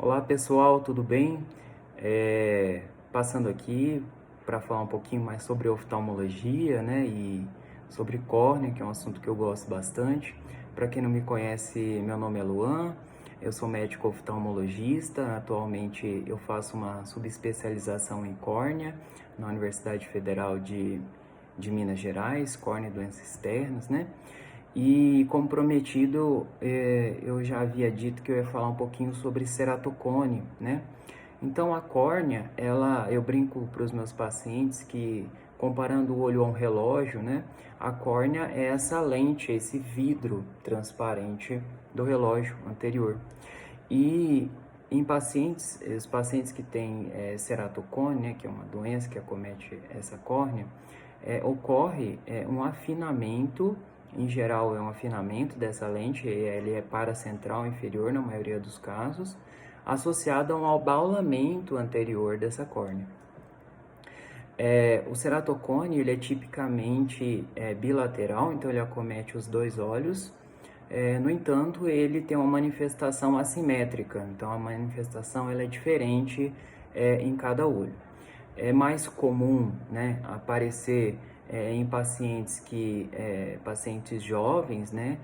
Olá pessoal, tudo bem? Passando aqui para falar um pouquinho mais sobre oftalmologia, né, e sobre córnea, que é um assunto que eu gosto bastante. Para quem não me conhece, meu nome é Luan, eu sou médico oftalmologista. Atualmente eu faço uma subespecialização em córnea na Universidade Federal de Minas Gerais, córnea e doenças externas, né? E como prometido, eu já havia dito que eu ia falar um pouquinho sobre ceratocone, né? Então a córnea, eu brinco para os meus pacientes que, comparando o olho a um relógio, né? A córnea é essa lente, esse vidro transparente do relógio anterior. E os pacientes que têm ceratocone, né, que é uma doença que acomete essa córnea, ocorre um afinamento. Em geral é um afinamento dessa lente, ele é paracentral inferior na maioria dos casos, associado a um abaulamento anterior dessa córnea. O ceratocone ele é tipicamente bilateral, então ele acomete os dois olhos. No entanto, ele tem uma manifestação assimétrica, então a manifestação ela é diferente em cada olho. É mais comum, né, aparecer em pacientes jovens, né,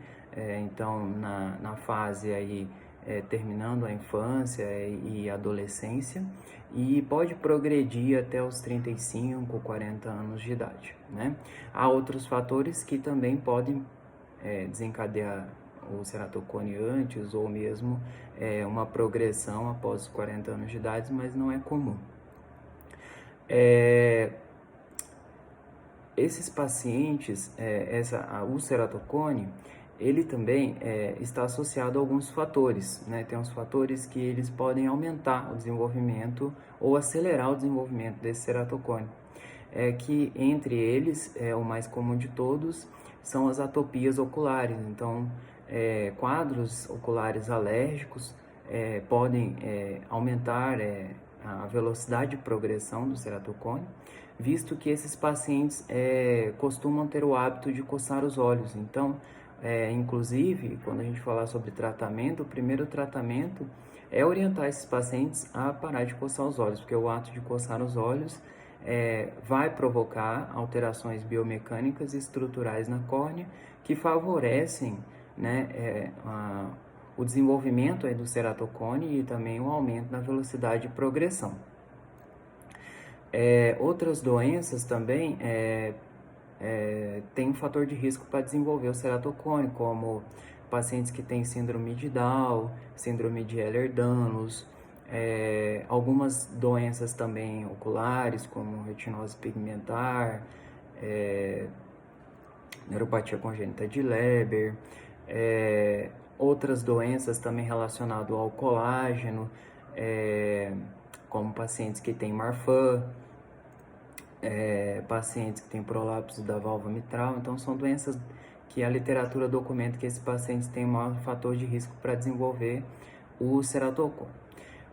então na fase aí terminando a infância e adolescência, e pode progredir até os 35, 40 anos de idade, né. Há outros fatores que também podem desencadear o ceratocone antes ou mesmo uma progressão após os 40 anos de idade, mas não é comum. Esses pacientes, o ceratocone, ele também está associado a alguns fatores, né? Tem uns fatores que eles podem aumentar o desenvolvimento ou acelerar o desenvolvimento desse ceratocone. Que entre eles, o mais comum de todos, são as atopias oculares. Então, quadros oculares alérgicos podem aumentar a velocidade de progressão do ceratocone, visto que esses pacientes costumam ter o hábito de coçar os olhos. Então, inclusive, quando a gente falar sobre tratamento, o primeiro tratamento é orientar esses pacientes a parar de coçar os olhos, porque o ato de coçar os olhos vai provocar alterações biomecânicas e estruturais na córnea que favorecem, né, o desenvolvimento do ceratocone e também o aumento na velocidade de progressão. Outras doenças também têm um fator de risco para desenvolver o ceratocone, como pacientes que têm síndrome de Down, síndrome de Ehlers-Danlos, algumas doenças também oculares, como retinose pigmentar, neuropatia congênita de Leber, outras doenças também relacionadas ao colágeno, como pacientes que têm Marfan, pacientes que têm prolapso da válvula mitral. Então são doenças que a literatura documenta que esses pacientes têm um maior fator de risco para desenvolver o ceratocone.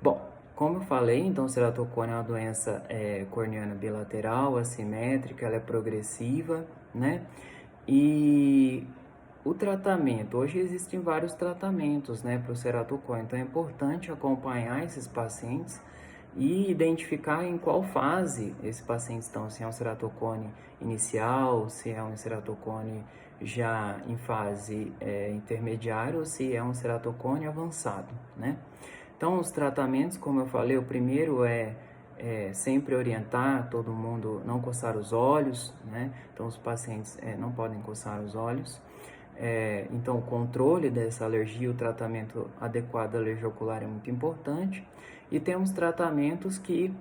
Bom, como eu falei, então o ceratocone é uma doença corneana bilateral, assimétrica, ela é progressiva, né? E o tratamento, hoje existem vários tratamentos, né, para o ceratocone, então é importante acompanhar esses pacientes e identificar em qual fase esses pacientes estão, se é um ceratocone inicial, se é um ceratocone já em fase intermediária ou se é um ceratocone avançado, né? Então, os tratamentos, como eu falei, o primeiro é sempre orientar todo mundo não coçar os olhos, né? Então, os pacientes não podem coçar os olhos. Então, o controle dessa alergia, o tratamento adequado da alergia ocular é muito importante. E temos tratamentos que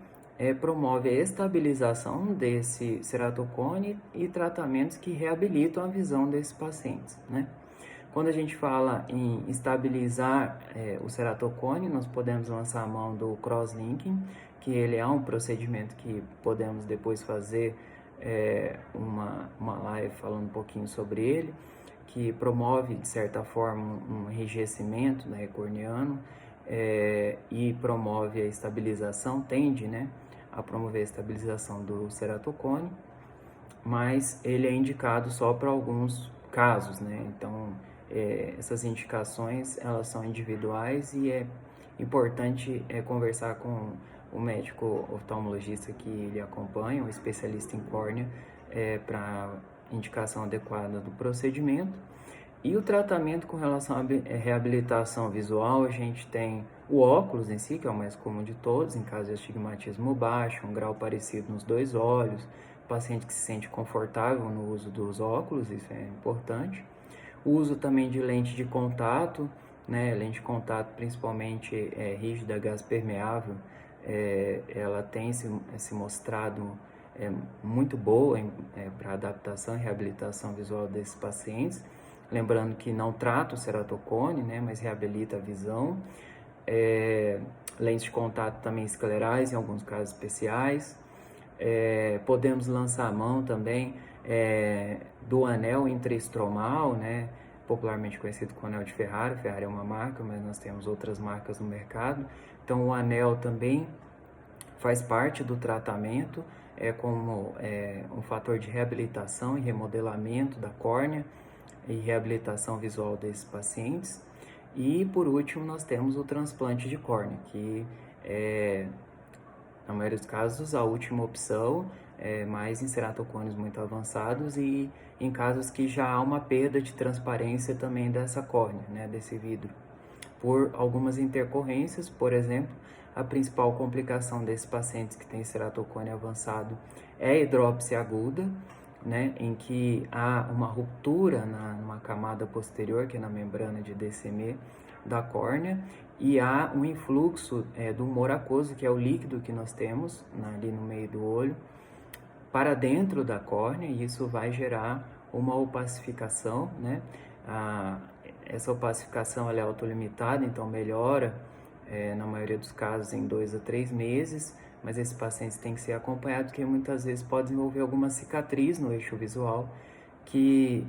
promovem a estabilização desse ceratocone e tratamentos que reabilitam a visão desses pacientes, né? Quando a gente fala em estabilizar o ceratocone, nós podemos lançar a mão do crosslinking, que ele é um procedimento que podemos depois fazer uma live falando um pouquinho sobre ele, que promove, de certa forma, um enrijecimento, né, corneano, e promove a estabilização, tende, né, a promover a estabilização do ceratocone, mas ele é indicado só para alguns casos, né? Então, essas indicações, elas são individuais e Importante é conversar com o médico oftalmologista que lhe acompanha, um especialista em córnea, para indicação adequada do procedimento. E o tratamento com relação à reabilitação visual, a gente tem o óculos em si, que é o mais comum de todos, em caso de astigmatismo baixo, um grau parecido nos dois olhos, paciente que se sente confortável no uso dos óculos, isso é importante. O uso também de lente de contato, né? Lente de contato principalmente rígida, gás permeável, ela tem se mostrado muito boa para adaptação e reabilitação visual desses pacientes. Lembrando que não trata o ceratocone, né, mas reabilita a visão. Lentes de contato também esclerais, em alguns casos especiais. Podemos lançar a mão também do anel intraestromal, né, popularmente conhecido como anel de Ferrari. Ferrari é uma marca, mas nós temos outras marcas no mercado. Então, o anel também faz parte do tratamento, como um fator de reabilitação e remodelamento da córnea e reabilitação visual desses pacientes. E por último, nós temos o transplante de córnea, que na maioria dos casos, a última opção, mais em ceratocones muito avançados e em casos que já há uma perda de transparência também dessa córnea, né, desse vidro. Por algumas intercorrências, por exemplo, a principal complicação desses pacientes que têm ceratocone avançado é a hidrópsia aguda, né, em que há uma ruptura numa camada posterior, que é na membrana de DCM da córnea, e há um influxo do humor aquoso, que é o líquido que nós temos ali no meio do olho, para dentro da córnea, e isso vai gerar uma opacificação, né? Essa opacificação ela é autolimitada, então melhora na maioria dos casos em 2 a 3 meses, mas esses pacientes têm que ser acompanhados, porque muitas vezes pode desenvolver alguma cicatriz no eixo visual que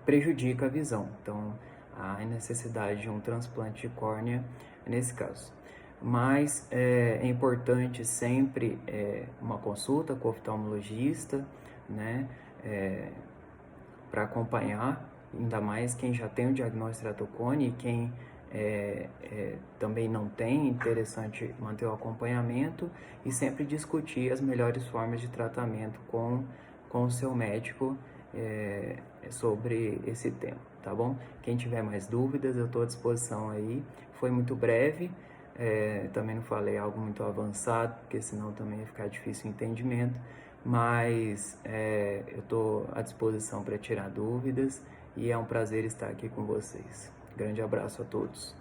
prejudica a visão. Então, há necessidade de um transplante de córnea nesse caso. Mas é importante sempre uma consulta com o oftalmologista, né, para acompanhar, ainda mais quem já tem o diagnóstico de ceratocone e quem também não tem, interessante manter o acompanhamento e sempre discutir as melhores formas de tratamento com o seu médico sobre esse tema, tá bom? Quem tiver mais dúvidas, eu estou à disposição aí. Foi muito breve, também não falei algo muito avançado, porque senão também ia ficar difícil o entendimento, mas eu estou à disposição para tirar dúvidas e é um prazer estar aqui com vocês. Grande abraço a todos.